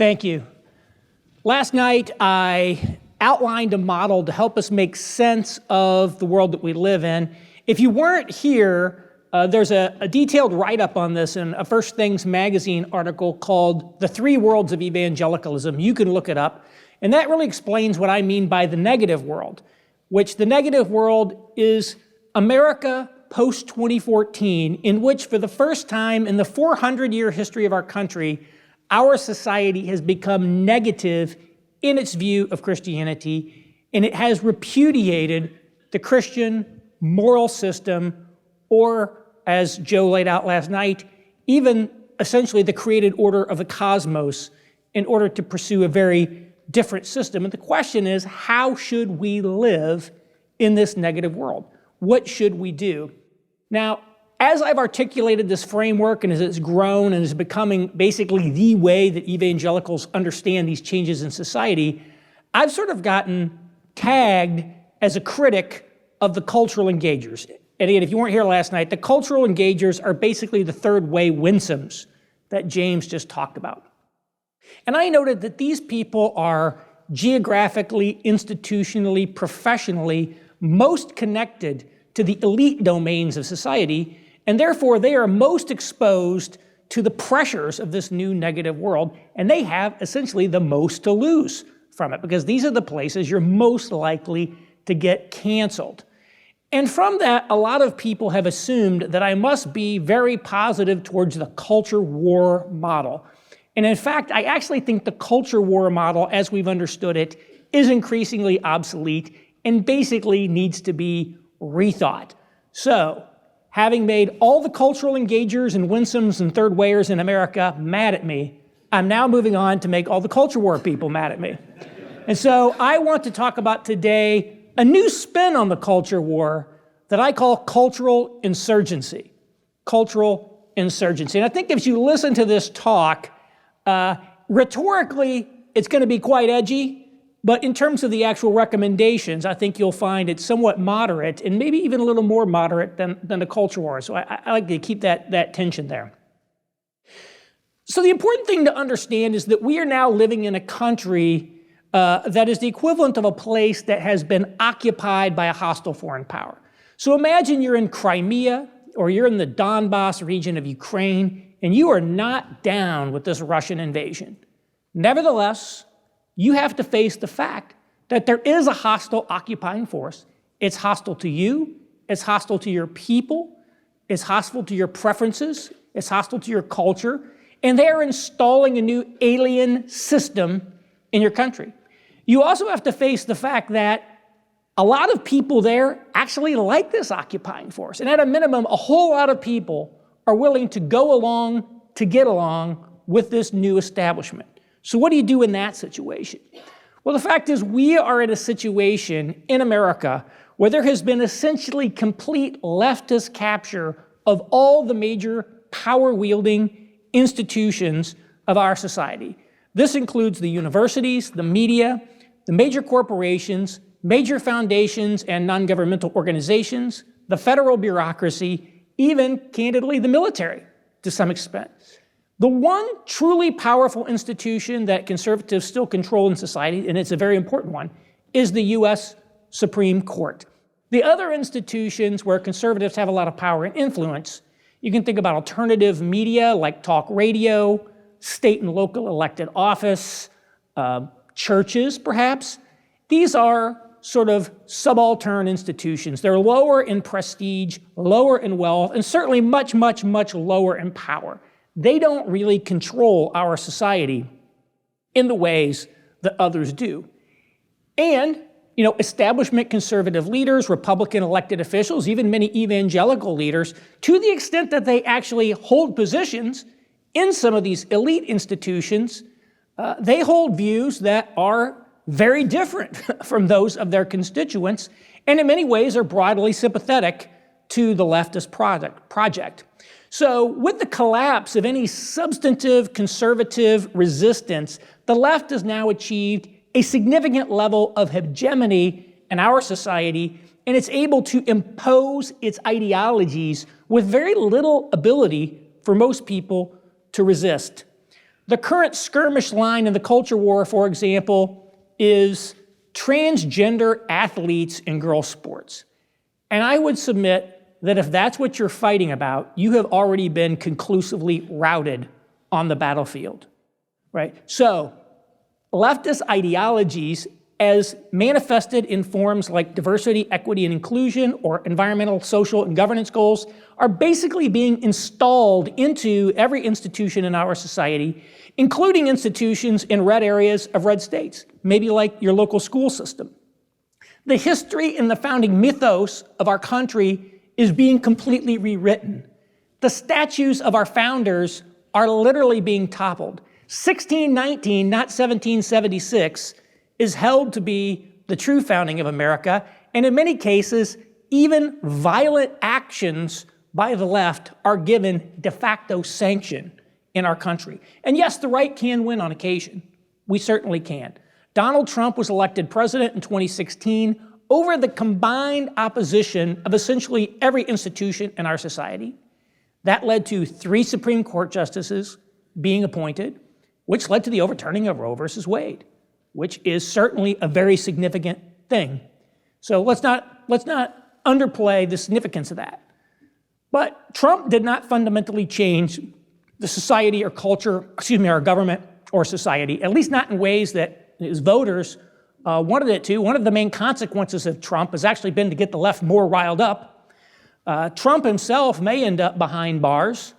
Thank you. Last night, I outlined a model to help us make sense of the world that we live in. If you weren't here, there's a detailed write-up on this in a First Things magazine article called The Three Worlds of Evangelicalism. You can look it up. And that really explains what I mean by the negative world, which the negative world is America post-2014, in which for the first time in the 400-year history of our country, our society has become negative in its view of Christianity, and it has repudiated the Christian moral system, or as Joe laid out last night, even essentially the created order of the cosmos in order to pursue a very different system. And the question is, how should we live in this negative world? What should we do? Now, as I've articulated this framework and as it's grown and is becoming basically the way that evangelicals understand these changes in society, I've sort of gotten tagged as a critic of the cultural engagers. And again, if you weren't here last night, the cultural engagers are basically the third way winsomes that James just talked about. And I noted that these people are geographically, institutionally, professionally most connected to the elite domains of society, and therefore they are most exposed to the pressures of this new negative world, and they have essentially the most to lose from it, because these are the places you're most likely to get canceled. And from that, a lot of people have assumed that I must be very positive towards the culture war model. And in fact, I actually think the culture war model, as we've understood it, is increasingly obsolete and basically needs to be rethought. So, having made all the cultural engagers and winsomes and third wayers in America mad at me, I'm now moving on to make all the culture war people mad at me. And so I want to talk about today a new spin on the culture war that I call cultural insurgency. Cultural insurgency. And I think if you listen to this talk, rhetorically, it's going to be quite edgy. But in terms of the actual recommendations, I think you'll find it somewhat moderate, and maybe even a little more moderate than the culture war. So I like to keep that tension there. So the important thing to understand is that we are now living in a country that is the equivalent of a place that has been occupied by a hostile foreign power. So imagine you're in Crimea, or you're in the Donbass region of Ukraine, and you are not down with this Russian invasion. Nevertheless, you have to face the fact that there is a hostile occupying force. It's hostile to you, it's hostile to your people, it's hostile to your preferences, it's hostile to your culture, and they're installing a new alien system in your country. You also have to face the fact that a lot of people there actually like this occupying force, and at a minimum, a whole lot of people are willing to go along to get along with this new establishment. So what do you do in that situation? Well, the fact is we are in a situation in America where there has been essentially complete leftist capture of all the major power-wielding institutions of our society. This includes the universities, the media, the major corporations, major foundations and non-governmental organizations, the federal bureaucracy, even, candidly, the military to some extent. The one truly powerful institution that conservatives still control in society, and it's a very important one, is the U.S. Supreme Court. The other institutions where conservatives have a lot of power and influence, you can think about alternative media like talk radio, state and local elected office, churches perhaps. These are sort of subaltern institutions. They're lower in prestige, lower in wealth, and certainly much, much, much lower in power. They don't really control our society in the ways that others do. And, establishment conservative leaders, Republican elected officials, even many evangelical leaders, to the extent that they actually hold positions in some of these elite institutions, they hold views that are very different from those of their constituents, and in many ways are broadly sympathetic to the leftist project. So with the collapse of any substantive conservative resistance, the left has now achieved a significant level of hegemony in our society, and it's able to impose its ideologies with very little ability for most people to resist. The current skirmish line in the culture war, for example, is transgender athletes in girls' sports. And I would submit that if that's what you're fighting about, you have already been conclusively routed on the battlefield, right? So leftist ideologies, as manifested in forms like diversity, equity, and inclusion, or environmental, social, and governance goals, are basically being installed into every institution in our society, including institutions in red areas of red states, maybe like your local school system. The history and the founding mythos of our country is being completely rewritten. The statues of our founders are literally being toppled. 1619, not 1776, is held to be the true founding of America, and in many cases, even violent actions by the left are given de facto sanction in our country. And yes, the right can win on occasion. We certainly can. Donald Trump was elected president in 2016 over the combined opposition of essentially every institution in our society. That led to 3 Supreme Court justices being appointed, which led to the overturning of Roe versus Wade, which is certainly a very significant thing. So let's not underplay the significance of that. But Trump did not fundamentally change the society or culture, our government or society, at least not in ways that his voters wanted it to. One of the main consequences of Trump has actually been to get the left more riled up. Trump himself may end up behind bars,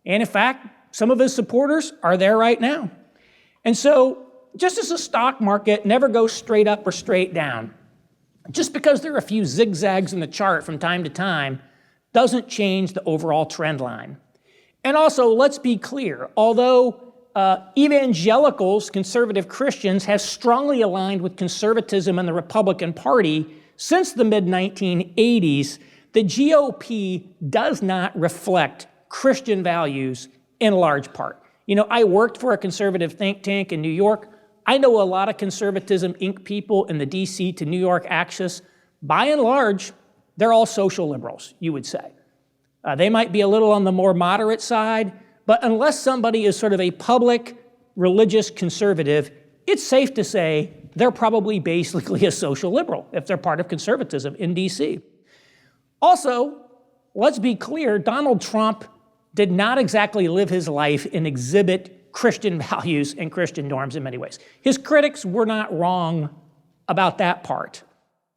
and in fact, some of his supporters are there right now. And so, just as the stock market never goes straight up or straight down, just because there are a few zigzags in the chart from time to time doesn't change the overall trend line. And also, let's be clear, although evangelicals, conservative Christians, have strongly aligned with conservatism and the Republican Party since the mid-1980s, the GOP does not reflect Christian values in large part. You know, I worked for a conservative think tank in New York. I know a lot of Conservatism Inc. people in the DC to New York axis. By and large, they're all social liberals, you would say. They might be a little on the more moderate side, but unless somebody is sort of a public religious conservative, it's safe to say they're probably basically a social liberal if they're part of conservatism in DC. Also, let's be clear, Donald Trump did not exactly live his life and exhibit Christian values and Christian norms in many ways. His critics were not wrong about that part,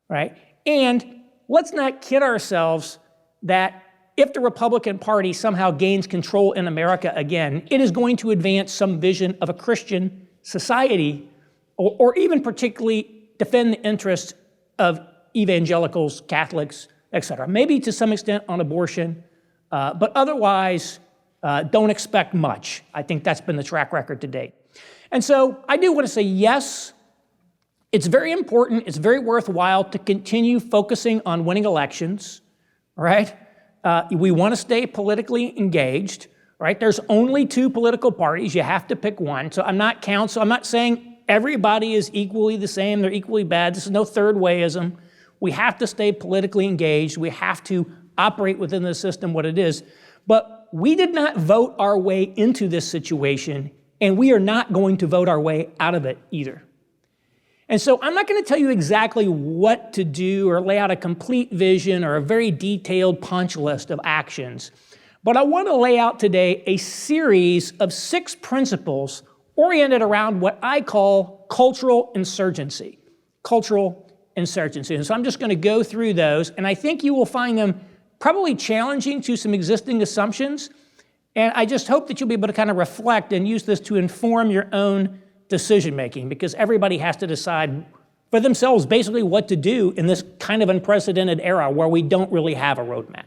right? And let's not kid ourselves that if the Republican Party somehow gains control in America again, it is going to advance some vision of a Christian society, or even particularly defend the interests of evangelicals, Catholics, etc. Maybe to some extent on abortion, but otherwise, don't expect much. I think that's been the track record to date. And so I do want to say, yes, it's very important, it's very worthwhile to continue focusing on winning elections, right? We want to stay politically engaged, right? There's only 2 political parties. You have to pick one. So I'm not saying everybody is equally the same, they're equally bad. This is no third wayism. We have to stay politically engaged. We have to operate within the system what it is. But we did not vote our way into this situation, and we are not going to vote our way out of it either. And so I'm not going to tell you exactly what to do or lay out a complete vision or a very detailed punch list of actions, but I want to lay out today a series of 6 principles oriented around what I call cultural insurgency. Cultural insurgency. And so I'm just going to go through those, and I think you will find them probably challenging to some existing assumptions, and I just hope that you'll be able to kind of reflect and use this to inform your own decision-making, because everybody has to decide for themselves basically what to do in this kind of unprecedented era where we don't really have a roadmap.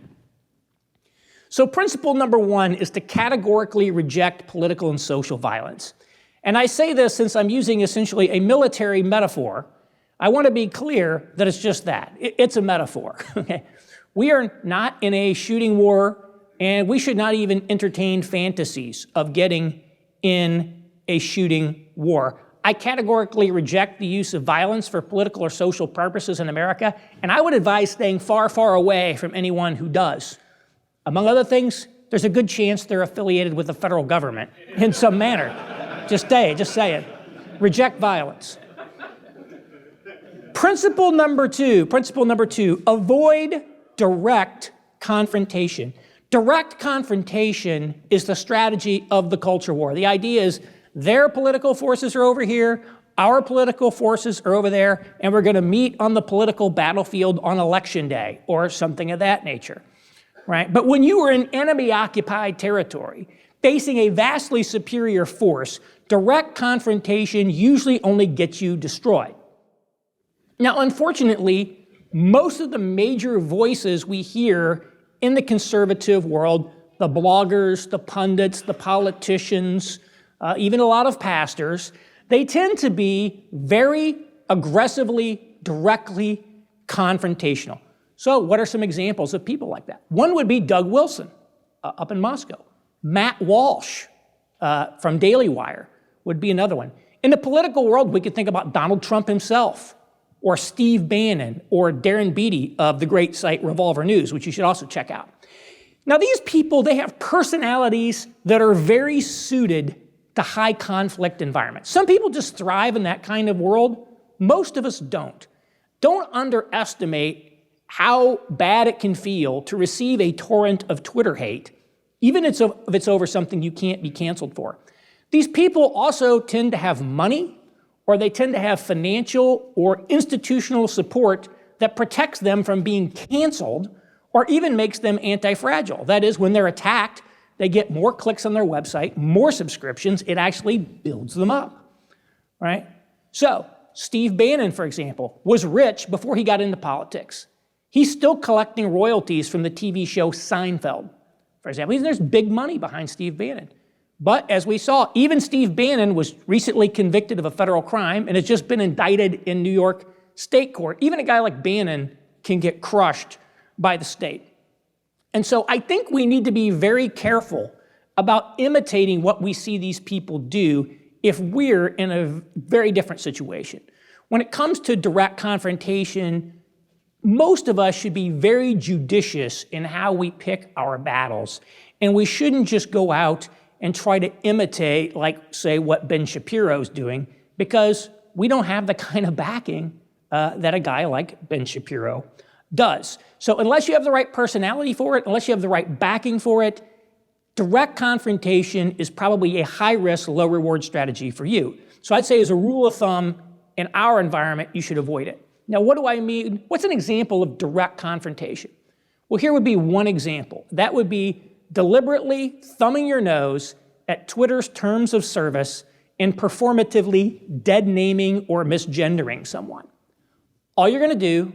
So principle number 1 is to categorically reject political and social violence. And I say this since I'm using essentially a military metaphor. I want to be clear that it's just that. It's a metaphor. Okay? We are not in a shooting war, and we should not even entertain fantasies of getting in a shooting war. I categorically reject the use of violence for political or social purposes in America, and I would advise staying far, far away from anyone who does. Among other things, there's a good chance they're affiliated with the federal government in some manner. Just saying. Reject violence. Principle number two, avoid direct confrontation. Direct confrontation is the strategy of the culture war. The idea is their political forces are over here, our political forces are over there, and we're going to meet on the political battlefield on election day or something of that nature, right? But when you are in enemy-occupied territory, facing a vastly superior force, direct confrontation usually only gets you destroyed. Now, unfortunately, most of the major voices we hear in the conservative world, the bloggers, the pundits, the politicians, even a lot of pastors, they tend to be very aggressively, directly confrontational. So what are some examples of people like that? One would be Doug Wilson up in Moscow. Matt Walsh from Daily Wire would be another one. In the political world, we could think about Donald Trump himself, or Steve Bannon, or Darren Beattie of the great site Revolver News, which you should also check out. Now these people, they have personalities that are very suited to high conflict environments. Some people just thrive in that kind of world. Most of us don't. Don't underestimate how bad it can feel to receive a torrent of Twitter hate, even if it's over something you can't be canceled for. These people also tend to have money, or they tend to have financial or institutional support that protects them from being canceled, or even makes them anti-fragile. That is, when they're attacked, they get more clicks on their website, more subscriptions, it actually builds them up, right? So, Steve Bannon, for example, was rich before he got into politics. He's still collecting royalties from the TV show Seinfeld, for example. There's big money behind Steve Bannon. But as we saw, even Steve Bannon was recently convicted of a federal crime and has just been indicted in New York State Court. Even a guy like Bannon can get crushed by the state. And so I think we need to be very careful about imitating what we see these people do if we're in a very different situation. When it comes to direct confrontation, most of us should be very judicious in how we pick our battles. And we shouldn't just go out and try to imitate, like, say, what Ben Shapiro's doing, because we don't have the kind of backing that a guy like Ben Shapiro does. So unless you have the right personality for it, unless you have the right backing for it, direct confrontation is probably a high-risk, low-reward strategy for you. So I'd say as a rule of thumb, in our environment, you should avoid it. Now, what do I mean? What's an example of direct confrontation? Well, here would be one example. That would be deliberately thumbing your nose at Twitter's terms of service and performatively dead-naming or misgendering someone. All you're going to do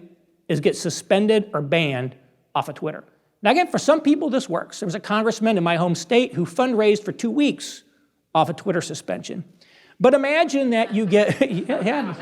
is get suspended or banned off of Twitter. Now again, for some people this works. There was a congressman in my home state who fundraised for 2 weeks off a Twitter suspension. But imagine that you get, yeah,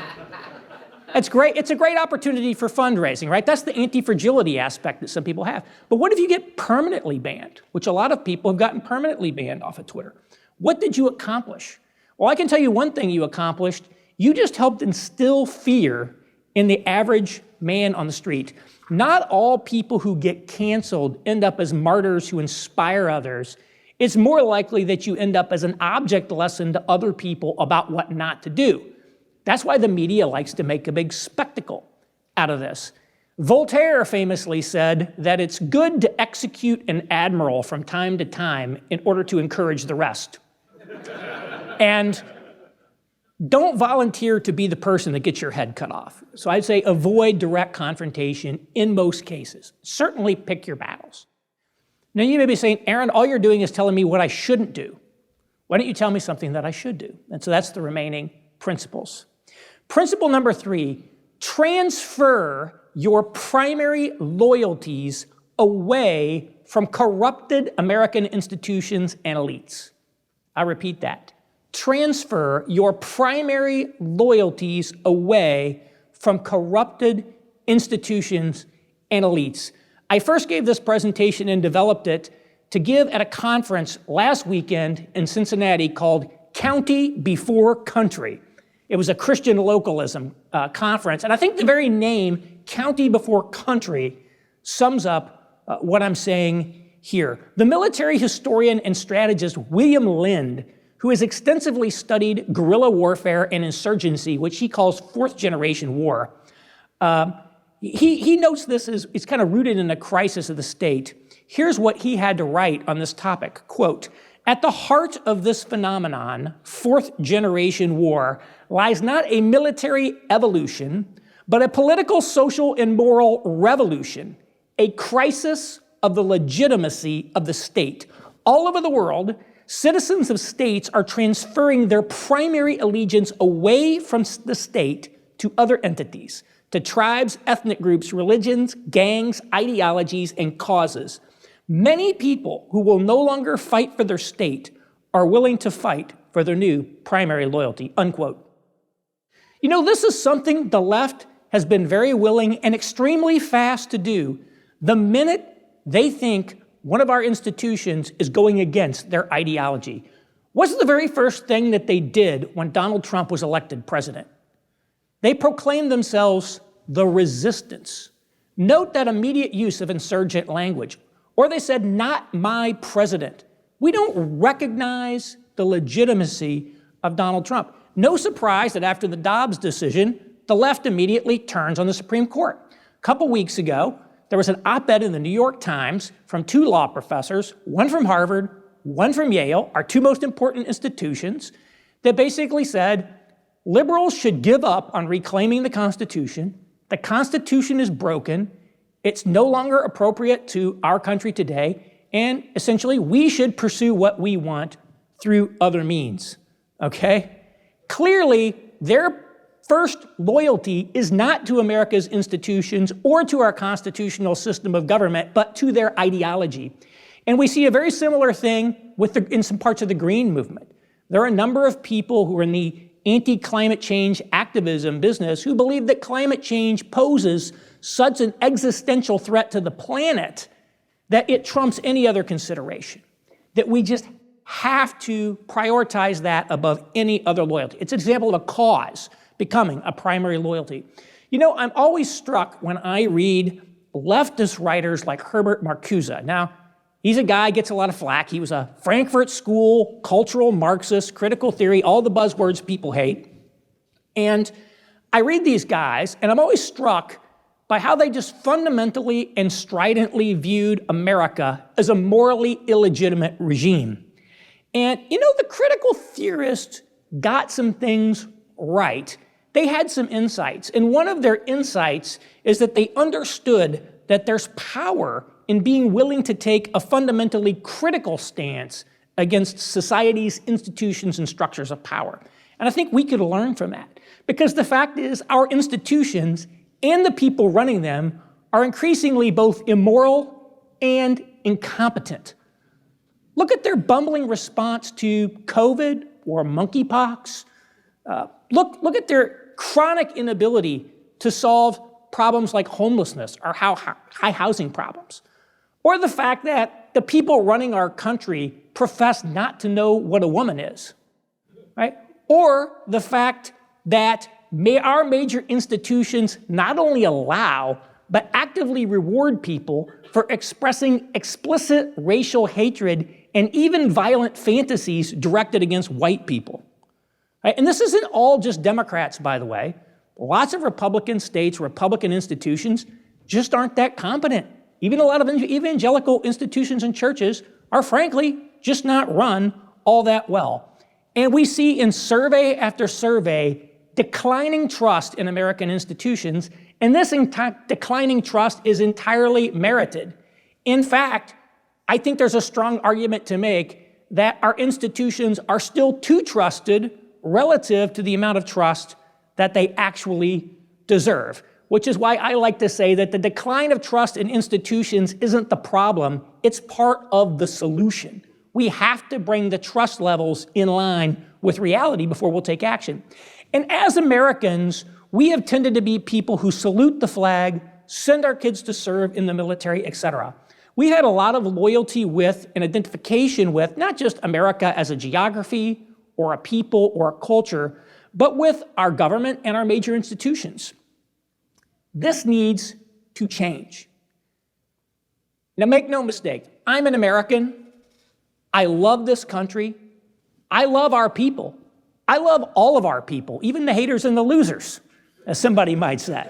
that's great. It's a great opportunity for fundraising, right? That's the anti-fragility aspect that some people have. But what if you get permanently banned, which a lot of people have gotten permanently banned off of Twitter? What did you accomplish? Well, I can tell you one thing you accomplished. You just helped instill fear in the average man on the street. Not all people who get canceled end up as martyrs who inspire others. It's more likely that you end up as an object lesson to other people about what not to do. That's why the media likes to make a big spectacle out of this. Voltaire famously said that it's good to execute an admiral from time to time in order to encourage the rest. And don't volunteer to be the person that gets your head cut off. So I'd say avoid direct confrontation in most cases. Certainly pick your battles. Now you may be saying, Aaron, all you're doing is telling me what I shouldn't do. Why don't you tell me something that I should do? And so that's the remaining principles. Principle number 3, transfer your primary loyalties away from corrupted American institutions and elites. I repeat that. Transfer your primary loyalties away from corrupted institutions and elites. I first gave this presentation and developed it to give at a conference last weekend in Cincinnati called County Before Country. It was a Christian localism conference, and I think the very name, County Before Country, sums up what I'm saying here. The military historian and strategist William Lind who has extensively studied guerrilla warfare and insurgency, which he calls fourth generation war. He notes this is kind of rooted in a crisis of the state. Here's what he had to write on this topic, quote, "At the heart of this phenomenon, fourth generation war, lies not a military evolution, but a political, social, and moral revolution, a crisis of the legitimacy of the state. All over the world, citizens of states are transferring their primary allegiance away from the state to other entities, to tribes, ethnic groups, religions, gangs, ideologies, and causes. Many people who will no longer fight for their state are willing to fight for their new primary loyalty," unquote. You know, this is something the left has been very willing and extremely fast to do the minute they think one of our institutions is going against their ideology. What's the very first thing that they did when Donald Trump was elected president? They proclaimed themselves the resistance. Note that immediate use of insurgent language. Or they said, "Not my president." We don't recognize the legitimacy of Donald Trump. No surprise that after the Dobbs decision, the left immediately turns on the Supreme Court. A couple weeks ago, there was an op-ed in the New York Times from two law professors, one from Harvard, one from Yale, our two most important institutions, that basically said, liberals should give up on reclaiming the Constitution. The Constitution is broken. It's no longer appropriate to our country today. And essentially, we should pursue what we want through other means, okay? Clearly, their first loyalty is not to America's institutions or to our constitutional system of government, but to their ideology. And we see a very similar thing in some parts of the Green movement. There are a number of people who are in the anti-climate change activism business who believe that climate change poses such an existential threat to the planet that it trumps any other consideration, that we just have to prioritize that above any other loyalty. It's an example of a cause becoming a primary loyalty. You know, I'm always struck when I read leftist writers like Herbert Marcuse. Now, he's a guy, gets a lot of flack. He was a Frankfurt School, cultural Marxist, critical theory, all the buzzwords people hate. And I read these guys, and I'm always struck by how they just fundamentally and stridently viewed America as a morally illegitimate regime. And, you know, the critical theorists got some things right. They had some insights, and one of their insights is that they understood that there's power in being willing to take a fundamentally critical stance against society's institutions and structures of power. And I think we could learn from that, because the fact is our institutions and the people running them are increasingly both immoral and incompetent. Look at their bumbling response to COVID or monkeypox. Look at their chronic inability to solve problems like homelessness or high housing problems. Or the fact that the people running our country profess not to know what a woman is, right? Or the fact that our major institutions not only allow, but actively reward people for expressing explicit racial hatred and even violent fantasies directed against white people. Right? And this isn't all just Democrats, by the way. Lots of Republican states, Republican institutions just aren't that competent. Even a lot of evangelical institutions and churches are frankly just not run all that well. And we see in survey after survey declining trust in American institutions, and this declining trust is entirely merited. In fact, I think there's a strong argument to make that our institutions are still too trusted relative to the amount of trust that they actually deserve, which is why I like to say that the decline of trust in institutions isn't the problem, it's part of the solution. We have to bring the trust levels in line with reality before we'll take action. And as Americans, we have tended to be people who salute the flag, send our kids to serve in the military, etc. We had a lot of loyalty with and identification with not just America as a geography or a people or a culture, but with our government and our major institutions. This needs to change. Now, make no mistake, I'm an American. I love this country. I love our people. I love all of our people, even the haters and the losers, as somebody might say.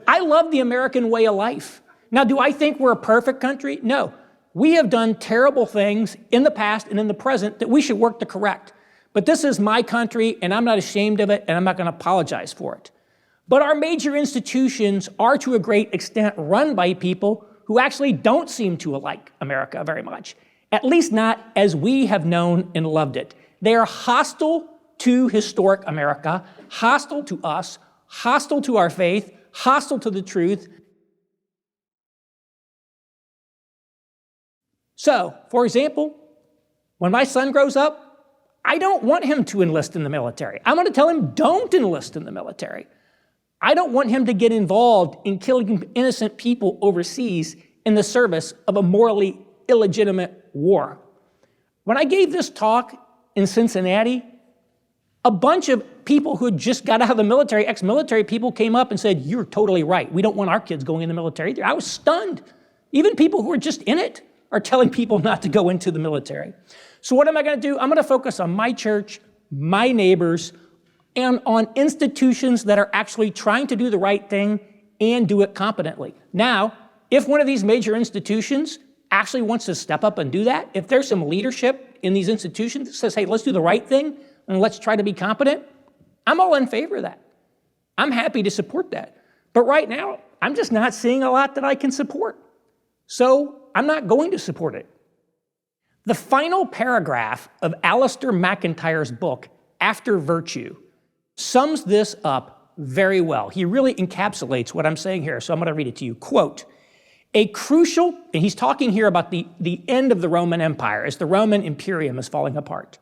I love the American way of life. Now, do I think we're a perfect country? No. We have done terrible things in the past and in the present that we should work to correct. But this is my country, and I'm not ashamed of it, and I'm not going to apologize for it. But our major institutions are, to a great extent, run by people who actually don't seem to like America very much, at least not as we have known and loved it. They are hostile to historic America, hostile to us, hostile to our faith, hostile to the truth. So, for example, when my son grows up, I don't want him to enlist in the military. I'm going to tell him, don't enlist in the military. I don't want him to get involved in killing innocent people overseas in the service of a morally illegitimate war. When I gave this talk in Cincinnati, a bunch of people who had just got out of the military, ex-military people, came up and said, "You're totally right. We don't want our kids going in the military either." I was stunned. Even people who are just in it are telling people not to go into the military. So what am I going to do? I'm going to focus on my church, my neighbors, and on institutions that are actually trying to do the right thing and do it competently. Now, if one of these major institutions actually wants to step up and do that, if there's some leadership in these institutions that says, "Hey, let's do the right thing and let's try to be competent," I'm all in favor of that. I'm happy to support that. But right now, I'm just not seeing a lot that I can support. So I'm not going to support it. The final paragraph of Alistair McIntyre's book, After Virtue, sums this up very well. He really encapsulates what I'm saying here, so I'm going to read it to you. Quote, "A crucial," and he's talking here about the end of the Roman Empire as the Roman Imperium is falling apart.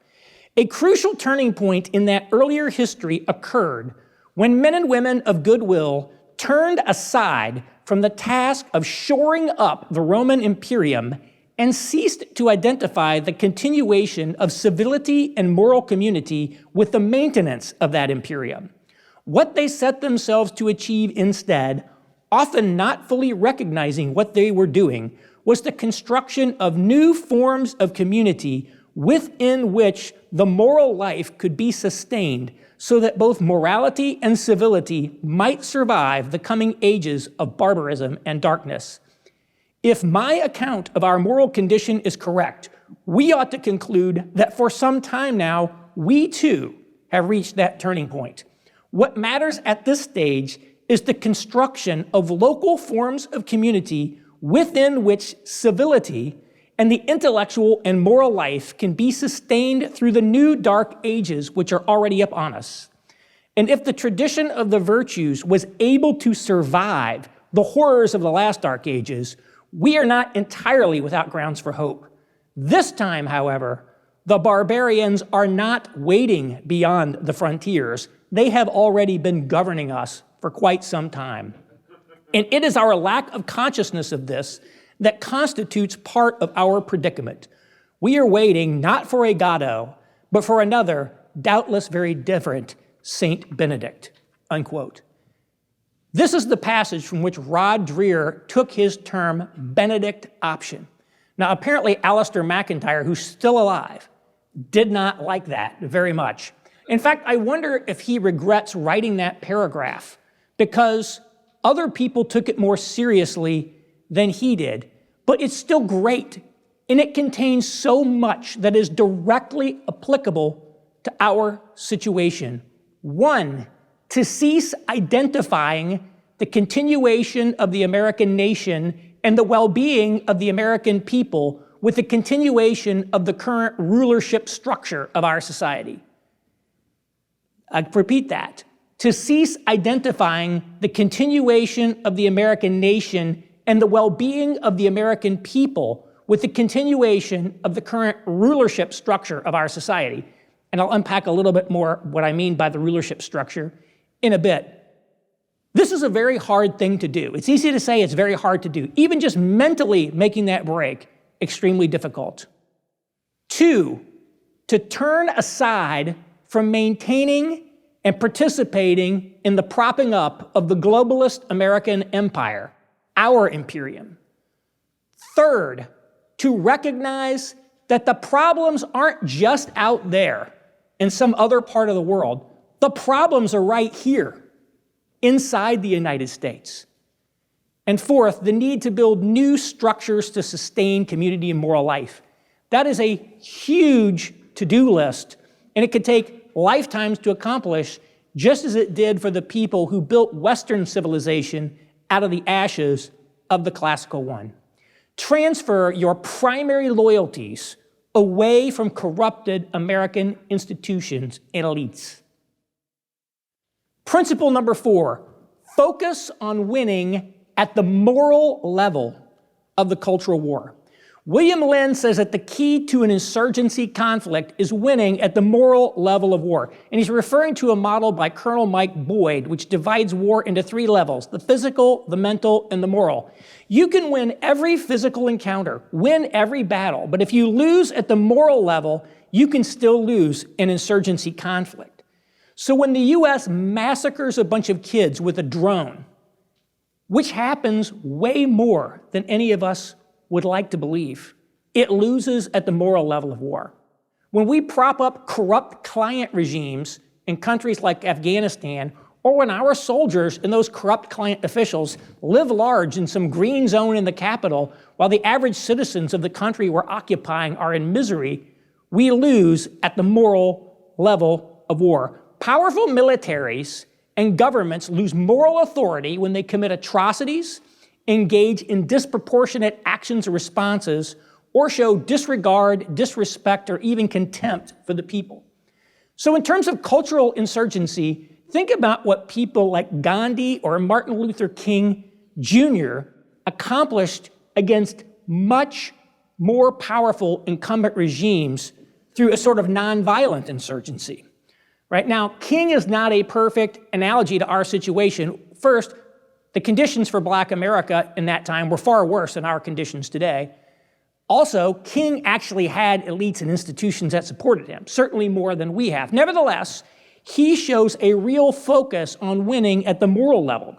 "A crucial turning point in that earlier history occurred when men and women of goodwill turned aside from the task of shoring up the Roman Imperium and ceased to identify the continuation of civility and moral community with the maintenance of that Imperium. What they set themselves to achieve instead, often not fully recognizing what they were doing, was the construction of new forms of community within which the moral life could be sustained so that both morality and civility might survive the coming ages of barbarism and darkness. If my account of our moral condition is correct, we ought to conclude that for some time now, we too have reached that turning point. What matters at this stage is the construction of local forms of community within which civility and the intellectual and moral life can be sustained through the new dark ages which are already upon us. And if the tradition of the virtues was able to survive the horrors of the last dark ages, we are not entirely without grounds for hope. This time, however, the barbarians are not waiting beyond the frontiers. They have already been governing us for quite some time. And it is our lack of consciousness of this that constitutes part of our predicament. We are waiting not for a Godot, but for another, doubtless very different, Saint Benedict," unquote. This is the passage from which Rod Dreher took his term Benedict option. Now, apparently, Alistair McIntyre, who's still alive, did not like that very much. In fact, I wonder if he regrets writing that paragraph because other people took it more seriously than he did. But it's still great, and it contains so much that is directly applicable to our situation. One, to cease identifying the continuation of the American nation and the well-being of the American people with the continuation of the current rulership structure of our society. I repeat that. To cease identifying the continuation of the American nation and the well-being of the American people with the continuation of the current rulership structure of our society. And I'll unpack a little bit more what I mean by the rulership structure in a bit. This is a very hard thing to do. It's easy to say, it's very hard to do. Even just mentally making that break, extremely difficult. Two, to turn aside from maintaining and participating in the propping up of the globalist American empire, our imperium. Third, to recognize that the problems aren't just out there in some other part of the world. The problems are right here, inside the United States. And fourth, the need to build new structures to sustain community and moral life. That is a huge to-do list, and it could take lifetimes to accomplish, just as it did for the people who built Western civilization out of the ashes of the classical one. Transfer your primary loyalties away from corrupted American institutions and elites. Principle number 4, focus on winning at the moral level of the cultural war. William Lynn says that the key to an insurgency conflict is winning at the moral level of war. And he's referring to a model by Colonel Mike Boyd, which divides war into 3 levels: the physical, the mental, and the moral. You can win every physical encounter, win every battle, but if you lose at the moral level, you can still lose an insurgency conflict. So when the U.S. massacres a bunch of kids with a drone, which happens way more than any of us would like to believe, it loses at the moral level of war. When we prop up corrupt client regimes in countries like Afghanistan, or when our soldiers and those corrupt client officials live large in some green zone in the capital, while the average citizens of the country we're occupying are in misery, we lose at the moral level of war. Powerful militaries and governments lose moral authority when they commit atrocities, engage in disproportionate actions or responses, or show disregard, disrespect, or even contempt for the people. So in terms of cultural insurgency, think about what people like Gandhi or Martin Luther King Jr. accomplished against much more powerful incumbent regimes through a sort of nonviolent insurgency. Right now, King is not a perfect analogy to our situation. First, the conditions for Black America in that time were far worse than our conditions today. Also, King actually had elites and institutions that supported him, certainly more than we have. Nevertheless, he shows a real focus on winning at the moral level.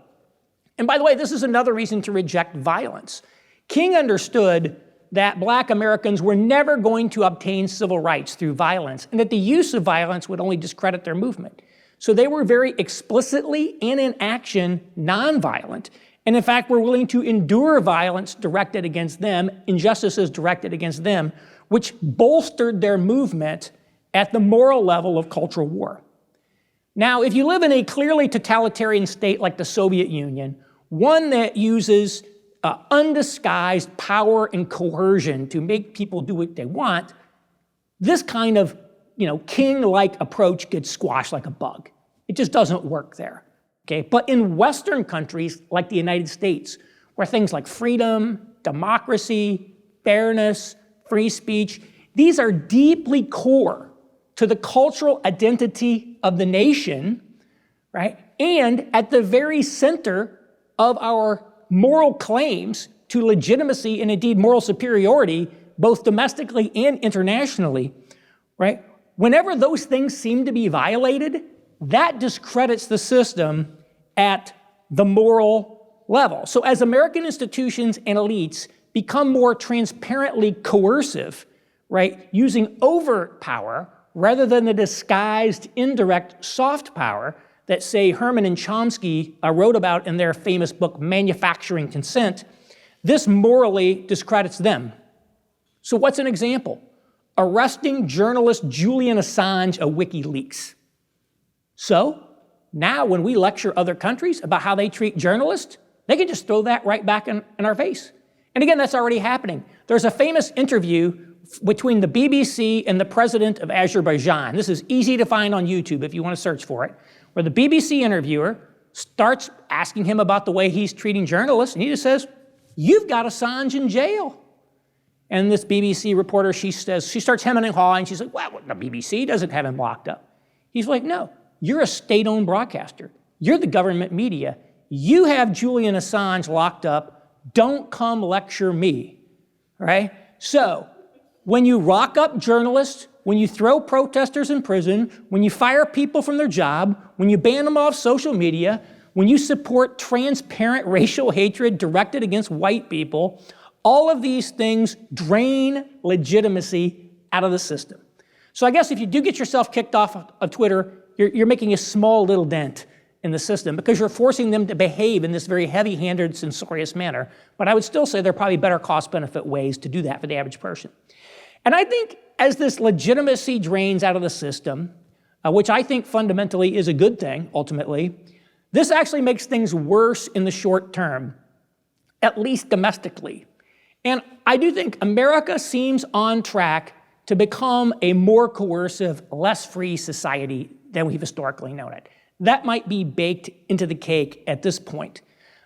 And by the way, this is another reason to reject violence. King understood that Black Americans were never going to obtain civil rights through violence, and that the use of violence would only discredit their movement. So they were very explicitly and in action nonviolent, and in fact were willing to endure violence directed against them, injustices directed against them, which bolstered their movement at the moral level of cultural war. Now, if you live in a clearly totalitarian state like the Soviet Union, one that uses undisguised power and coercion to make people do what they want, this kind of King-like approach gets squashed like a bug. It just doesn't work there, okay? But in Western countries like the United States, where things like freedom, democracy, fairness, free speech, these are deeply core to the cultural identity of the nation, right? And at the very center of our moral claims to legitimacy and indeed moral superiority, both domestically and internationally, right? Whenever those things seem to be violated, that discredits the system at the moral level. So as American institutions and elites become more transparently coercive, right, using overt power rather than the disguised, indirect, soft power that, say, Herman and Chomsky wrote about in their famous book, Manufacturing Consent, this morally discredits them. So what's an example? Arresting journalist Julian Assange of WikiLeaks. So now when we lecture other countries about how they treat journalists, they can just throw that right back in our face. And again, that's already happening. There's a famous interview between the BBC and the president of Azerbaijan. This is easy to find on YouTube if you want to search for it, where the BBC interviewer starts asking him about the way he's treating journalists, and he just says, "You've got Assange in jail." And this BBC reporter, she starts hemming and hawing. She's like, "Well, the BBC doesn't have him locked up." He's like, "No, you're a state-owned broadcaster. You're the government media. You have Julian Assange locked up. Don't come lecture me." All right? So when you lock up journalists, when you throw protesters in prison, when you fire people from their job, when you ban them off social media, when you support transparent racial hatred directed against white people, All of these things drain legitimacy out of the system. So I guess if you do get yourself kicked off of Twitter, you're making a small little dent in the system because you're forcing them to behave in this very heavy-handed, censorious manner. But I would still say there are probably better cost-benefit ways to do that for the average person. And I think as this legitimacy drains out of the system, which I think fundamentally is a good thing, ultimately, this actually makes things worse in the short term, at least domestically. And I do think America seems on track to become a more coercive, less free society than we've historically known it. That might be baked into the cake at this point.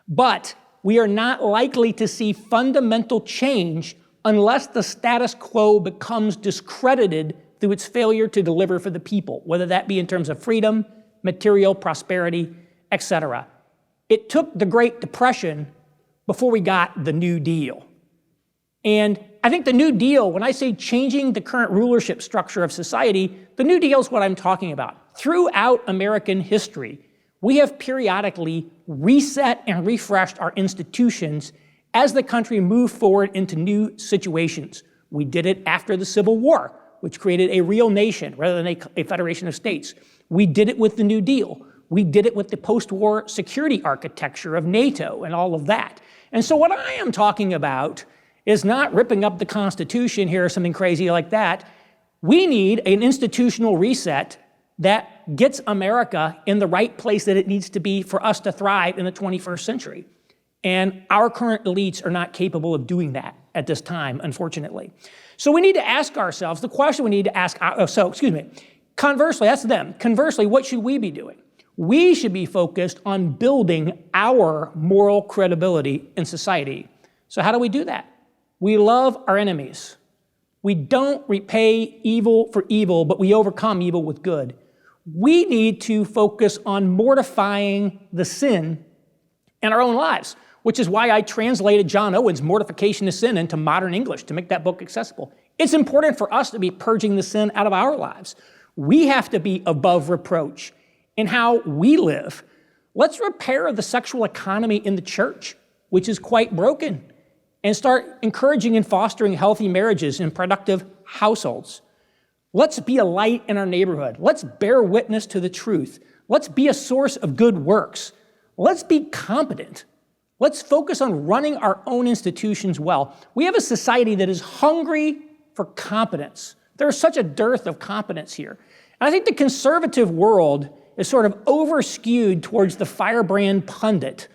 But we are not likely to see fundamental change unless the status quo becomes discredited through its failure to deliver for the people, whether that be in terms of freedom, material prosperity, etc. It took the Great Depression before we got the New Deal. And I think the New Deal, when I say changing the current rulership structure of society, the New Deal is what I'm talking about. Throughout American history, we have periodically reset and refreshed our institutions as the country moved forward into new situations. We did it after the Civil War, which created a real nation rather than a federation of states. We did it with the New Deal. We did it with the post-war security architecture of NATO and all of that. And so what I am talking about is not ripping up the Constitution here or something crazy like that. We need an institutional reset that gets America in the right place that it needs to be for us to thrive in the 21st century. And our current elites are not capable of doing that at this time, unfortunately. So we need to ask ourselves, the question we need to ask, conversely, that's them. Conversely, what should we be doing? We should be focused on building our moral credibility in society. So how do we do that? We love our enemies. We don't repay evil for evil, but we overcome evil with good. We need to focus on mortifying the sin in our own lives, which is why I translated John Owen's Mortification of Sin into modern English to make that book accessible. It's important for us to be purging the sin out of our lives. We have to be above reproach in how we live. Let's repair the sexual economy in the church, which is quite broken, and start encouraging and fostering healthy marriages and productive households. Let's be a light in our neighborhood. Let's bear witness to the truth. Let's be a source of good works. Let's be competent. Let's focus on running our own institutions well. We have a society that is hungry for competence. There is such a dearth of competence here. And I think the conservative world is sort of over-skewed towards the firebrand pundit,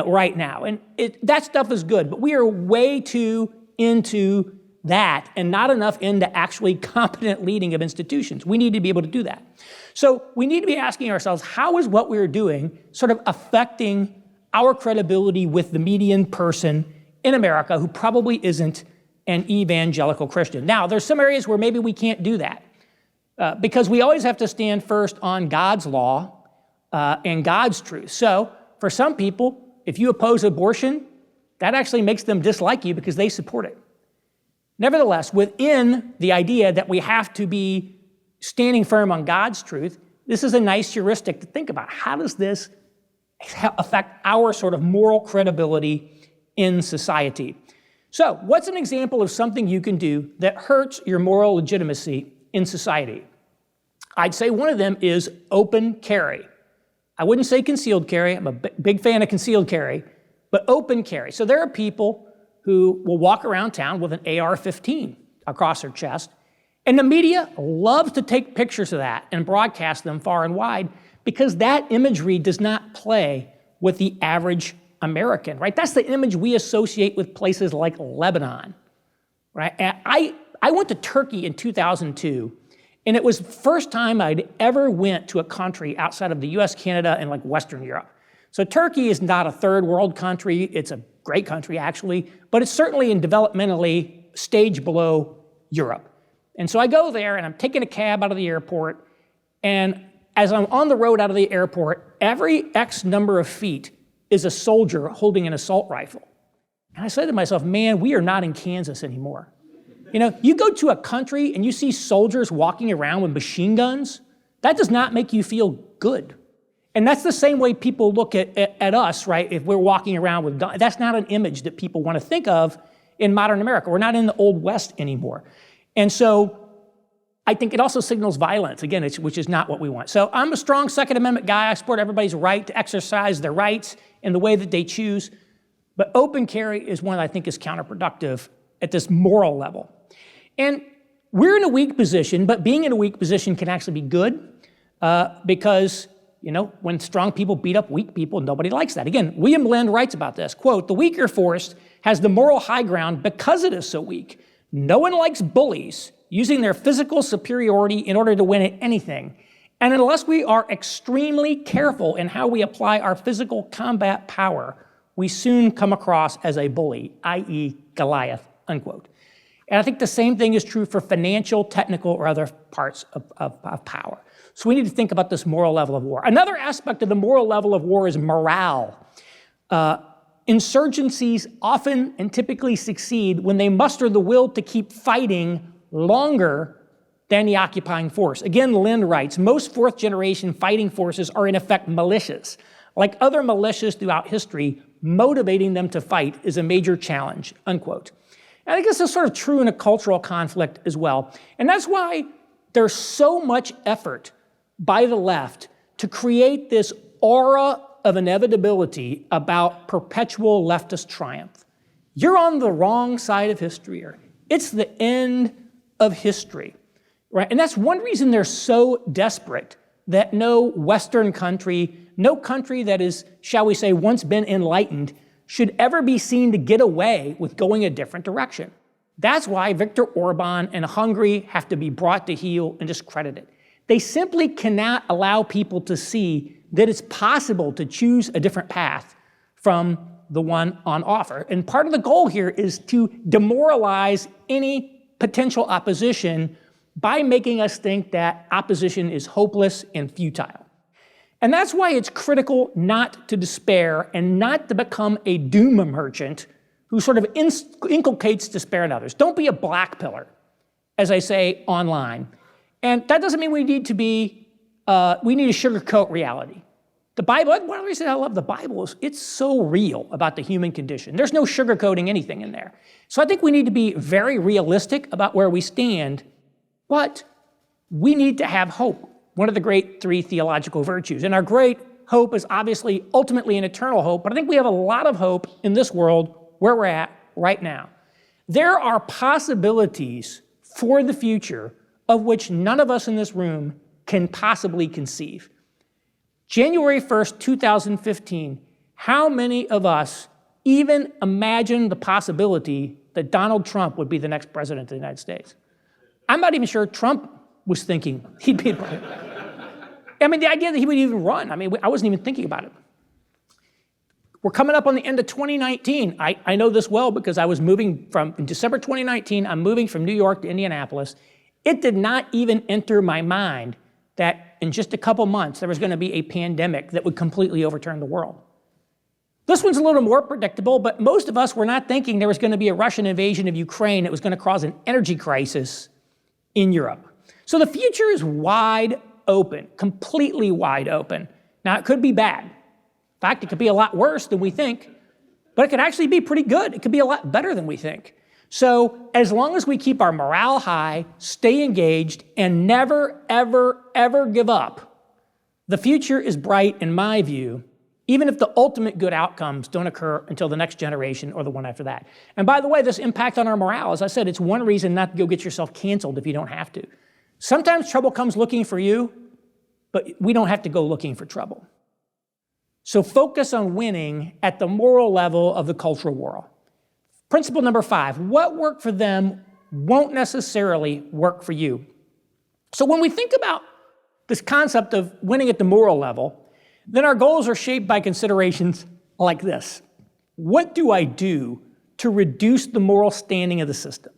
right now. And that stuff is good, but we are way too into that and not enough into actually competent leading of institutions. We need to be able to do that. So we need to be asking ourselves, how is what we're doing sort of affecting our credibility with the median person in America who probably isn't an evangelical Christian? Now, there's some areas where maybe we can't do that because we always have to stand first on God's law and God's truth. So for some people, if you oppose abortion, that actually makes them dislike you because they support it. Nevertheless, within the idea that we have to be standing firm on God's truth, this is a nice heuristic to think about. How does this affect our sort of moral credibility in society? So, what's an example of something you can do that hurts your moral legitimacy in society? I'd say one of them is open carry. I wouldn't say concealed carry. I'm a big fan of concealed carry, but open carry. So there are people who will walk around town with an AR-15 across their chest, and the media loves to take pictures of that and broadcast them far and wide because that imagery does not play with the average American, right? That's the image we associate with places like Lebanon, right? And I went to Turkey in 2002, and it was the first time I'd ever went to a country outside of the US, Canada, and like Western Europe. So Turkey is not a third world country. It's a great country, actually, but it's certainly in developmentally stage below Europe. And so I go there, and I'm taking a cab out of the airport, and as I'm on the road out of the airport, every X number of feet is a soldier holding an assault rifle. And I said to myself, man, we are not in Kansas anymore. You go to a country and you see soldiers walking around with machine guns, that does not make you feel good. And that's the same way people look at us, right? If we're walking around with guns, that's not an image that people want to think of in modern America. We're not in the Old West anymore. And so I think it also signals violence, again, which is not what we want. So I'm a strong Second Amendment guy. I support everybody's right to exercise their rights in the way that they choose. But open carry is one that I think is counterproductive at this moral level. And we're in a weak position, but being in a weak position can actually be good because, when strong people beat up weak people, nobody likes that. Again, William Lind writes about this, quote, "The weaker force has the moral high ground because it is so weak. No one likes bullies using their physical superiority in order to win at anything. And unless we are extremely careful in how we apply our physical combat power, we soon come across as a bully, i.e. Goliath," unquote. And I think the same thing is true for financial, technical, or other parts of power. So we need to think about this moral level of war. Another aspect of the moral level of war is morale. Insurgencies often and typically succeed when they muster the will to keep fighting longer than the occupying force. Again, Lind writes, "Most fourth-generation fighting forces are in effect militias. Like other militias throughout history, motivating them to fight is a major challenge," unquote. And I think this is sort of true in a cultural conflict as well. And that's why there's so much effort by the left to create this aura of inevitability about perpetual leftist triumph. You're on the wrong side of history here. It's the end of history, right? And that's one reason they're so desperate that no Western country, no country that is, shall we say, once been enlightened, should ever be seen to get away with going a different direction. That's why Viktor Orban and Hungary have to be brought to heel and discredited. They simply cannot allow people to see that it's possible to choose a different path from the one on offer. And part of the goal here is to demoralize any potential opposition by making us think that opposition is hopeless and futile. And that's why it's critical not to despair and not to become a doom merchant who sort of inculcates despair in others. Don't be a black pillar, as I say online. And that doesn't mean we need to sugarcoat reality. The Bible, one of the reasons I love the Bible is it's so real about the human condition. There's no sugarcoating anything in there. So I think we need to be very realistic about where we stand, but we need to have hope, one of the great three theological virtues. And our great hope is obviously ultimately an eternal hope, but I think we have a lot of hope in this world where we're at right now. There are possibilities for the future of which none of us in this room can possibly conceive. January 1st, 2015, how many of us even imagined the possibility that Donald Trump would be the next president of the United States? I'm not even sure Trump was thinking he'd be the the idea that he would even run, I wasn't even thinking about it. We're coming up on the end of 2019. I know this well because I was moving in December 2019, I'm moving from New York to Indianapolis. It did not even enter my mind that in just a couple months there was going to be a pandemic that would completely overturn the world. This one's a little more predictable, but most of us were not thinking there was going to be a Russian invasion of Ukraine that was going to cause an energy crisis in Europe. So the future is wide open, completely wide open. Now, it could be bad. In fact, it could be a lot worse than we think, but it could actually be pretty good. It could be a lot better than we think. So as long as we keep our morale high, stay engaged, and never, ever, ever give up, the future is bright in my view, even if the ultimate good outcomes don't occur until the next generation or the one after that. And by the way, this impact on our morale, as I said, it's one reason not to go get yourself canceled if you don't have to. Sometimes trouble comes looking for you, but we don't have to go looking for trouble. So focus on winning at the moral level of the cultural war. Principle number 5, what worked for them won't necessarily work for you. So when we think about this concept of winning at the moral level, then our goals are shaped by considerations like this. What do I do to reduce the moral standing of the system?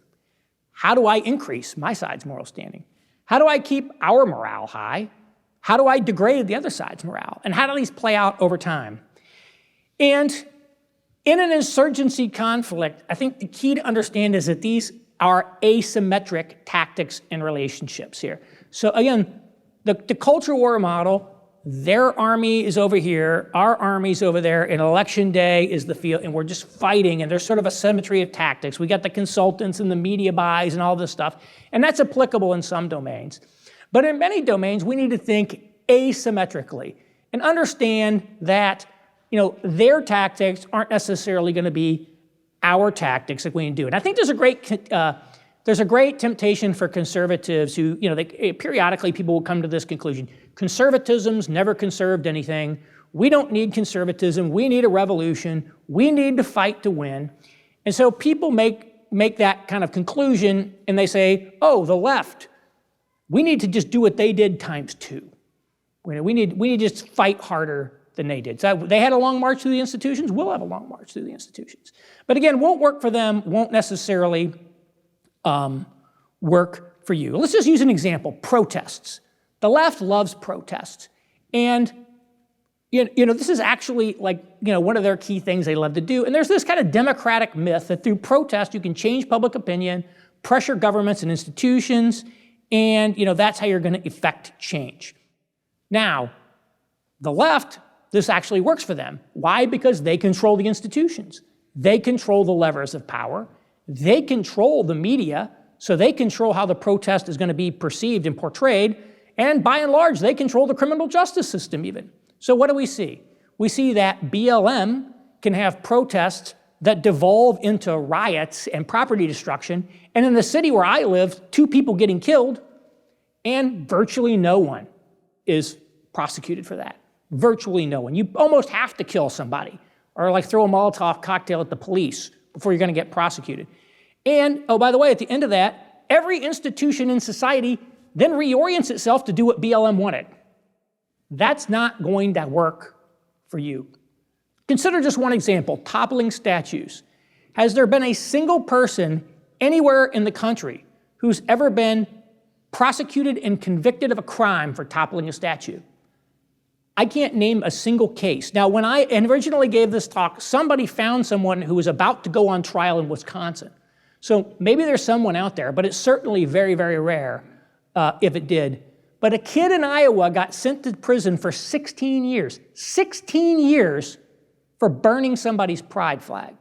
How do I increase my side's moral standing? How do I keep our morale high? How do I degrade the other side's morale? And how do these play out over time? And in an insurgency conflict, I think the key to understand is that these are asymmetric tactics and relationships here. So again, the culture war model their army is over here, our army's over there, and election day is the field, and we're just fighting, and there's sort of a symmetry of tactics. We got the consultants and the media buys and all this stuff, and that's applicable in some domains. But in many domains, we need to think asymmetrically and understand that, their tactics aren't necessarily going to be our tactics that we need to do. And I think there's a great temptation for conservatives who, periodically people will come to this conclusion. Conservatism's never conserved anything. We don't need conservatism. We need a revolution. We need to fight to win. And so people make that kind of conclusion, and they say, oh, the left, we need to just do what they did times 2. We need to just fight harder than they did. So they had a long march through the institutions. We'll have a long march through the institutions. But again, won't work for them, won't necessarily work for you. Let's just use an example, protests. The left loves protests. And this is actually one of their key things they love to do. And there's this kind of democratic myth that through protest you can change public opinion, pressure governments and institutions, and that's how you're going to effect change. Now, the left, this actually works for them. Why? Because they control the institutions. They control the levers of power. They control the media, so they control how the protest is going to be perceived and portrayed. And by and large, they control the criminal justice system even. So what do we see? We see that BLM can have protests that devolve into riots and property destruction. And in the city where I live, 2 people getting killed, and virtually no one is prosecuted for that. Virtually no one. You almost have to kill somebody or throw a Molotov cocktail at the police before you're going to get prosecuted. And, oh, by the way, at the end of that, every institution in society then reorients itself to do what BLM wanted. That's not going to work for you. Consider just one example, toppling statues. Has there been a single person anywhere in the country who's ever been prosecuted and convicted of a crime for toppling a statue? I can't name a single case. Now, when I originally gave this talk, somebody found someone who was about to go on trial in Wisconsin. So maybe there's someone out there, but it's certainly very, very rare if it did. But a kid in Iowa got sent to prison for 16 years. 16 years for burning somebody's pride flag.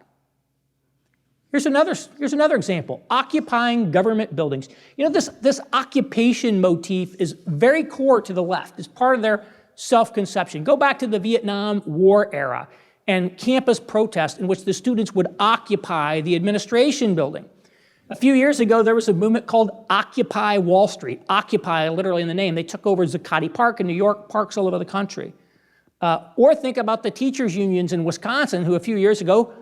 Here's another example, occupying government buildings. This occupation motif is very core to the left. It's part of their self-conception. Go back to the Vietnam War era and campus protests in which the students would occupy the administration building. A few years ago, there was a movement called Occupy Wall Street. Occupy, literally in the name. They took over Zuccotti Park in New York, parks all over the country. Or think about the teachers' unions in Wisconsin who a few years ago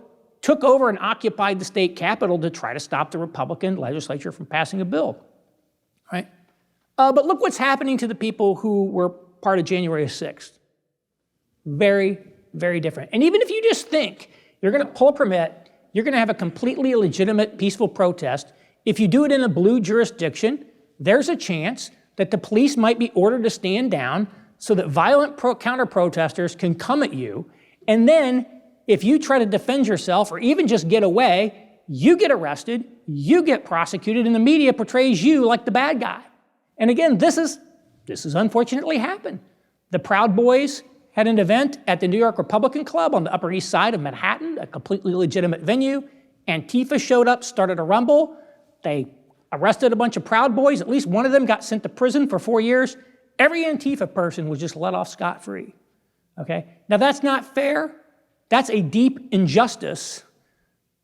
took over and occupied the state capitol to try to stop the Republican legislature from passing a bill. Right? But look what's happening to the people who were part of January 6th. Very, very different. And even if you just think you're going to pull a permit, you're going to have a completely legitimate, peaceful protest, if you do it in a blue jurisdiction, there's a chance that the police might be ordered to stand down so that violent counter-protesters can come at you. And then if you try to defend yourself or even just get away, you get arrested, you get prosecuted, and the media portrays you like the bad guy. And again, this has unfortunately happened. The Proud Boys had an event at the New York Republican Club on the Upper East Side of Manhattan, a completely legitimate venue. Antifa showed up, started a rumble. They arrested a bunch of Proud Boys. At least one of them got sent to prison for 4 years. Every Antifa person was just let off scot-free. Okay? Now that's not fair. That's a deep injustice,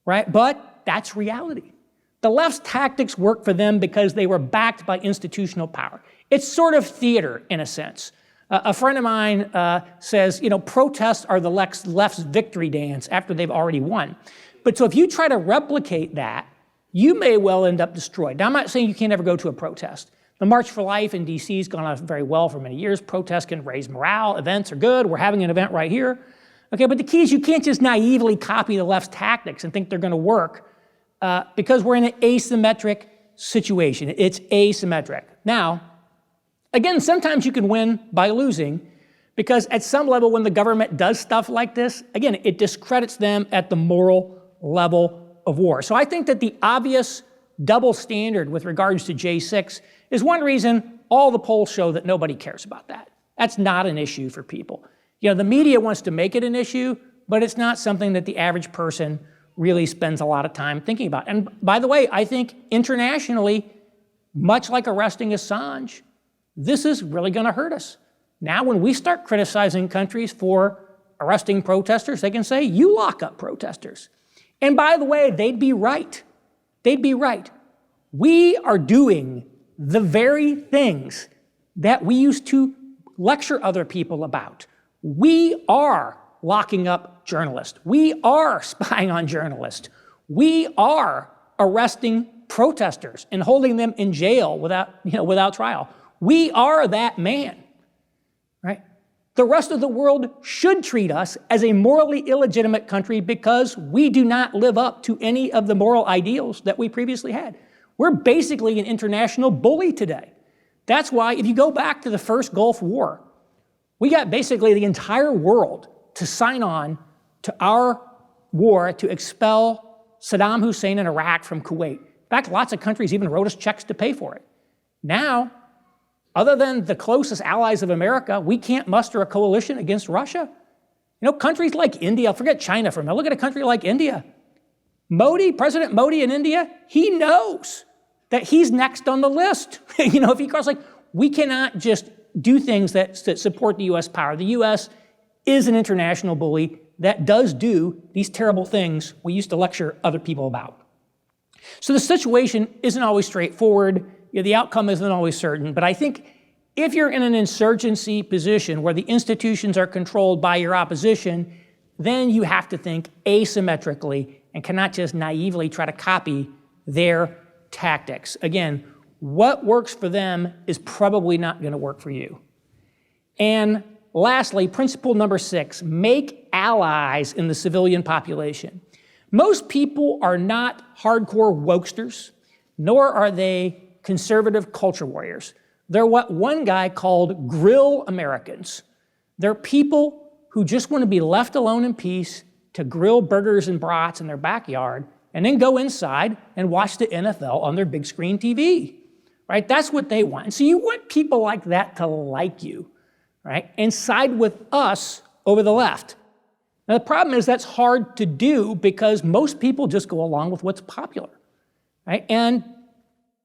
right? But that's reality. The left's tactics work for them because they were backed by institutional power. It's sort of theater in a sense. A friend of mine says, protests are the left's victory dance after they've already won. But so if you try to replicate that, you may well end up destroyed. Now, I'm not saying you can't ever go to a protest. The March for Life in DC has gone on very well for many years. Protests can raise morale. Events are good. We're having an event right here. Okay, but the key is you can't just naively copy the left's tactics and think they're going to work because we're in an asymmetric situation. It's asymmetric. Now, again, sometimes you can win by losing because at some level when the government does stuff like this, again, it discredits them at the moral level of war. So I think that the obvious double standard with regards to J6 is one reason all the polls show that nobody cares about that. That's not an issue for people. The media wants to make it an issue, but it's not something that the average person really spends a lot of time thinking about. And by the way, I think internationally, much like arresting Assange, this is really going to hurt us. Now, when we start criticizing countries for arresting protesters, they can say, you lock up protesters. And by the way, they'd be right. They'd be right. We are doing the very things that we used to lecture other people about. We are locking up journalists. We are spying on journalists. We are arresting protesters and holding them in jail without trial. We are that man, right? The rest of the world should treat us as a morally illegitimate country because we do not live up to any of the moral ideals that we previously had. We're basically an international bully today. That's why if you go back to the first Gulf War, we got basically the entire world to sign on to our war to expel Saddam Hussein in Iraq from Kuwait. In fact, lots of countries even wrote us checks to pay for it. Now, other than the closest allies of America, we can't muster a coalition against Russia. Countries like India, forget China for a minute, look at a country like India. President Modi in India, he knows that he's next on the list. If he crosses, we cannot just do things that support the U.S. power. The U.S. is an international bully that does do these terrible things we used to lecture other people about. So the situation isn't always straightforward. The outcome isn't always certain, but I think if you're in an insurgency position where the institutions are controlled by your opposition, then you have to think asymmetrically and cannot just naively try to copy their tactics. Again, what works for them is probably not going to work for you. And lastly, principle number 6, make allies in the civilian population. Most people are not hardcore wokesters, nor are they conservative culture warriors. They're what one guy called grill Americans. They're people who just want to be left alone in peace to grill burgers and brats in their backyard and then go inside and watch the NFL on their big screen TV, right? That's what they want. And so you want people like that to like you, right? And side with us over the left. Now, the problem is that's hard to do because most people just go along with what's popular, right? And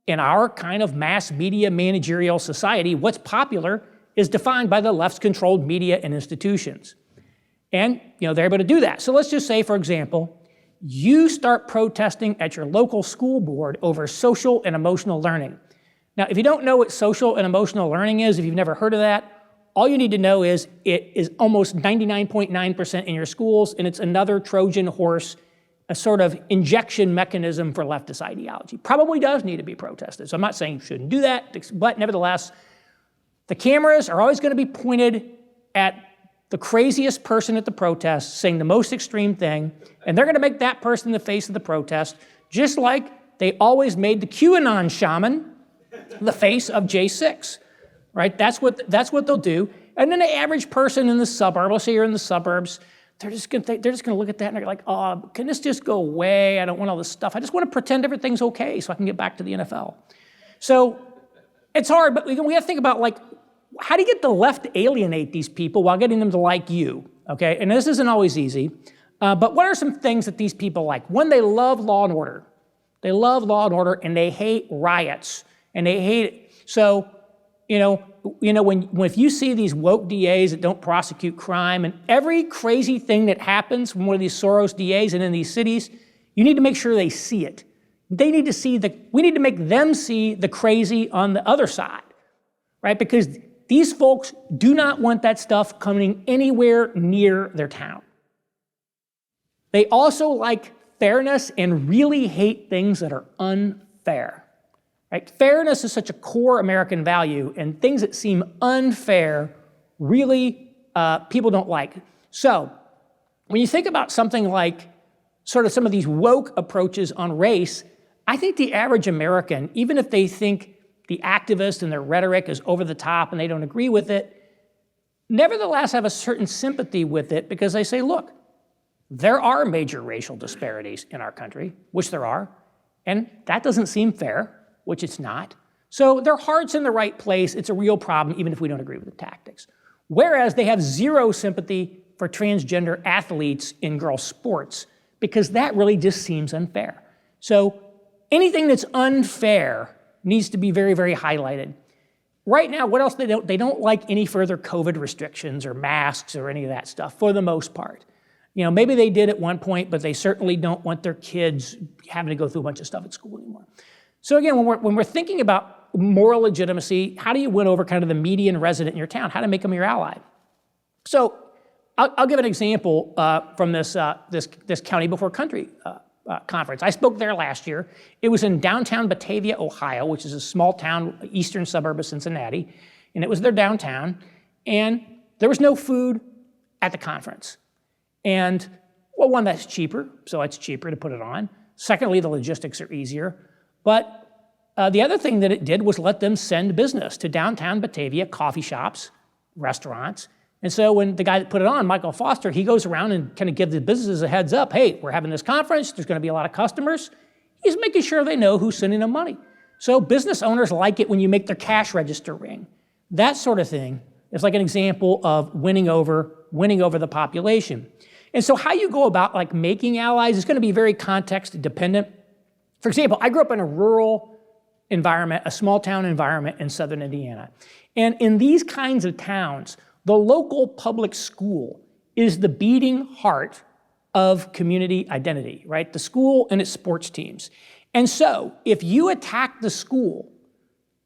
in our kind of mass media managerial society, what's popular is defined by the left's controlled media and institutions. And they're able to do that. So let's just say, for example, you start protesting at your local school board over social and emotional learning. Now, if you don't know what social and emotional learning is, if you've never heard of that, all you need to know is it is almost 99.9% in your schools, and it's another Trojan horse, a sort of injection mechanism for leftist ideology. Probably does need to be protested. So I'm not saying you shouldn't do that, but nevertheless, the cameras are always going to be pointed at the craziest person at the protest saying the most extreme thing, and they're going to make that person the face of the protest, just like they always made the QAnon shaman the face of J6, right? That's what they'll do. And then the average person in the suburb, let's say you're in the suburbs, they're just going to look at that and they're like, oh, can this just go away? I don't want all this stuff. I just want to pretend everything's okay so I can get back to the NFL. So it's hard, but we have to think about how do you get the left to alienate these people while getting them to like you, okay? And this isn't always easy, but what are some things that these people like? One, they love law and order. They love law and order and they hate riots and they hate it. So, if you see these woke DAs that don't prosecute crime and every crazy thing that happens from one of these Soros DAs and in these cities, you need to make sure they see it. We need to make them see the crazy on the other side, right? Because these folks do not want that stuff coming anywhere near their town. They also like fairness and really hate things that are unfair. Right? Fairness is such a core American value, and things that seem unfair really people don't like. So when you think about something like sort of some of these woke approaches on race, I think the average American, even if they think the activists and their rhetoric is over the top and they don't agree with it, nevertheless have a certain sympathy with it because they say, look, there are major racial disparities in our country, which there are, and that doesn't seem fair, which it's not. So their heart's in the right place. It's a real problem, even if we don't agree with the tactics. Whereas they have zero sympathy for transgender athletes in girls' sports, because that really just seems unfair. So anything that's unfair needs to be very, very highlighted. Right now, what else they don't like any further COVID restrictions or masks or any of that stuff, for the most part. Maybe they did at one point, but they certainly don't want their kids having to go through a bunch of stuff at school anymore. So again, when we're thinking about moral legitimacy, how do you win over kind of the median resident in your town? How to make them your ally? So I'll give an example from this County Before Country conference. I spoke there last year. It was in downtown Batavia, Ohio, which is a small town, eastern suburb of Cincinnati, and it was their downtown, and there was no food at the conference. And, well, one, that's cheaper, so it's cheaper to put it on. Secondly, the logistics are easier. But the other thing that it did was let them send business to downtown Batavia, coffee shops, restaurants. And so when the guy that put it on, Michael Foster, he goes around and kind of gives the businesses a heads up. Hey, we're having this conference. There's going to be a lot of customers. He's making sure they know who's sending them money. So business owners like it when you make their cash register ring. That sort of thing is like an example of winning over the population. And so how you go about like making allies is going to be very context dependent. For example, I grew up in a rural environment, a small town environment in southern Indiana. And in these kinds of towns, the local public school is the beating heart of community identity, right? The school and its sports teams. And so if you attack the school,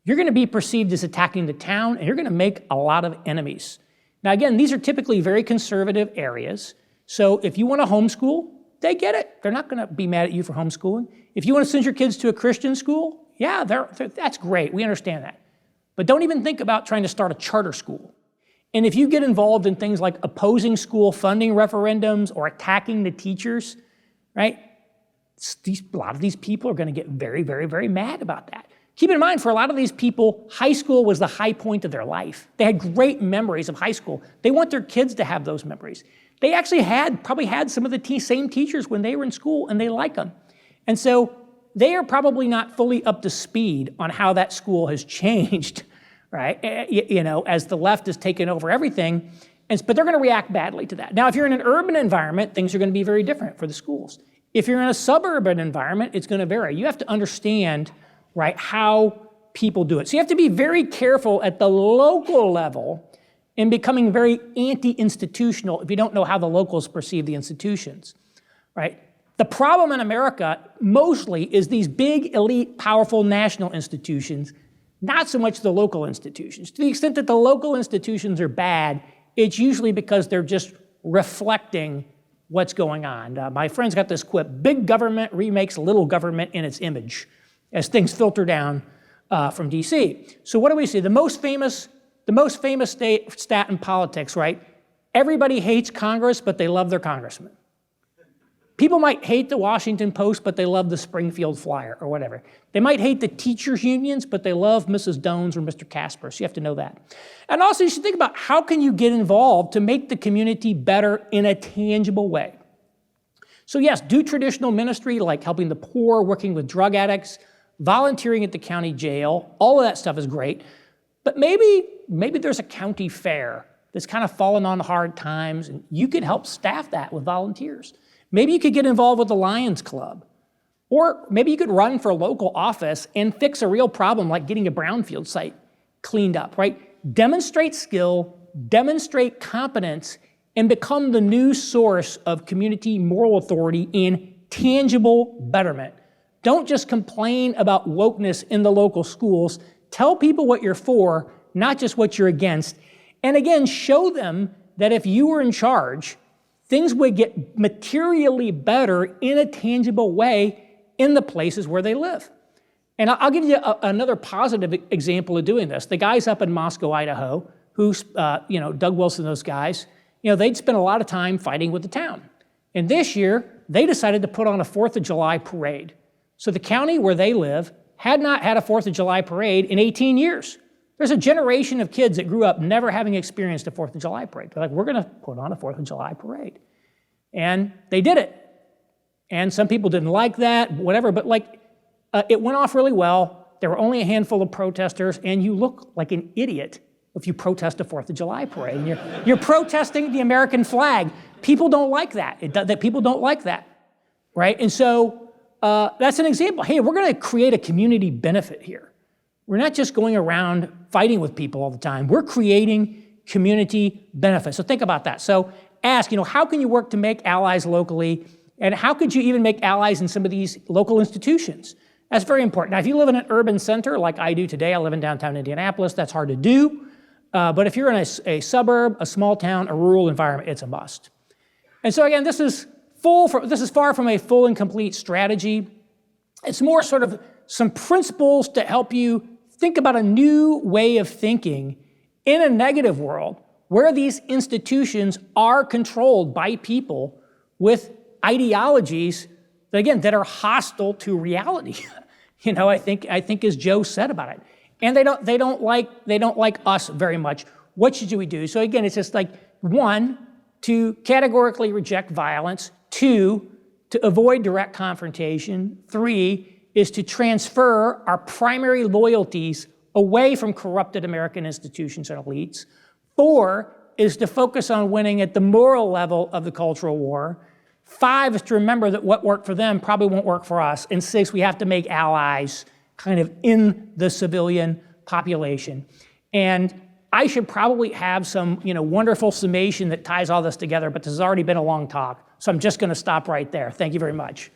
you're going to be perceived as attacking the town, and you're going to make a lot of enemies. Now, again, these are typically very conservative areas. So if you want to homeschool, they get it. They're not going to be mad at you for homeschooling. If you want to send your kids to a Christian school, yeah, that's great. We understand that. But don't even think about trying to start a charter school. And if you get involved in things like opposing school funding referendums or attacking the teachers, right, a lot of these people are going to get very, very, very mad about that. Keep in mind, for a lot of these people, high school was the high point of their life. They had great memories of high school. They want their kids to have those memories. They actually probably had some of the same teachers when they were in school, and they like them. And so they are probably not fully up to speed on how that school has changed, right? As the left has taken over everything, but they're going to react badly to that. Now, if you're in an urban environment, things are going to be very different for the schools. If you're in a suburban environment, it's going to vary. You have to understand, right, how people do it. So you have to be very careful at the local level in becoming very anti-institutional if you don't know how the locals perceive the institutions, right? The problem in America mostly is these big, elite, powerful national institutions, not so much the local institutions. To the extent that the local institutions are bad, it's usually because they're just reflecting what's going on. My friend's got this quip: big government remakes little government in its image as things filter down from DC. So what do we see? The most famous stat in politics, right? Everybody hates Congress, but they love their congressman. People might hate the Washington Post, but they love the Springfield Flyer or whatever. They might hate the teachers' unions, but they love Mrs. Dones or Mr. Casper, so you have to know that. And also you should think about how can you get involved to make the community better in a tangible way. So yes, do traditional ministry like helping the poor, working with drug addicts, volunteering at the county jail. All of that stuff is great. But maybe there's a county fair that's kind of fallen on hard times, and you could help staff that with volunteers. Maybe you could get involved with the Lions Club. Or maybe you could run for a local office and fix a real problem like getting a brownfield site cleaned up, right? Demonstrate skill, demonstrate competence, and become the new source of community moral authority in tangible betterment. Don't just complain about wokeness in the local schools. Tell people what you're for, not just what you're against. And again, show them that if you were in charge, things would get materially better in a tangible way in the places where they live. And I'll give you another positive example of doing this. The guys up in Moscow, Idaho, who, Doug Wilson, those guys, they'd spent a lot of time fighting with the town. And this year, they decided to put on a 4th of July parade. So the county where they live had not had a 4th of July parade in 18 years. There's a generation of kids that grew up never having experienced a 4th of July parade. They're like, we're going to put on a 4th of July parade. And they did it. And some people didn't like that, whatever, but it went off really well. There were only a handful of protesters, and you look like an idiot if you protest a 4th of July parade, and you're protesting the American flag. People don't like that. People don't like that, right? And so that's an example. Hey, we're going to create a community benefit here. We're not just going around fighting with people all the time. We're creating community benefit. So think about that. So ask, how can you work to make allies locally? And how could you even make allies in some of these local institutions? That's very important. Now, if you live in an urban center like I do today, I live in downtown Indianapolis, that's hard to do. But if you're in a suburb, a small town, a rural environment, it's a must. And so again, this is far from a full and complete strategy. It's more sort of some principles to help you think about a new way of thinking in a negative world where these institutions are controlled by people with ideologies that, again, that are hostile to reality. I think as Joe said about it. And they don't like us very much. What should we do? So again, it's just like, 1, to categorically reject violence. 2, to avoid direct confrontation. 3 is to transfer our primary loyalties away from corrupted American institutions and elites. 4 is to focus on winning at the moral level of the cultural war. 5 is to remember that what worked for them probably won't work for us. And 6, we have to make allies kind of in the civilian population. And I should probably have some wonderful summation that ties all this together, but this has already been a long talk. So I'm just going to stop right there. Thank you very much.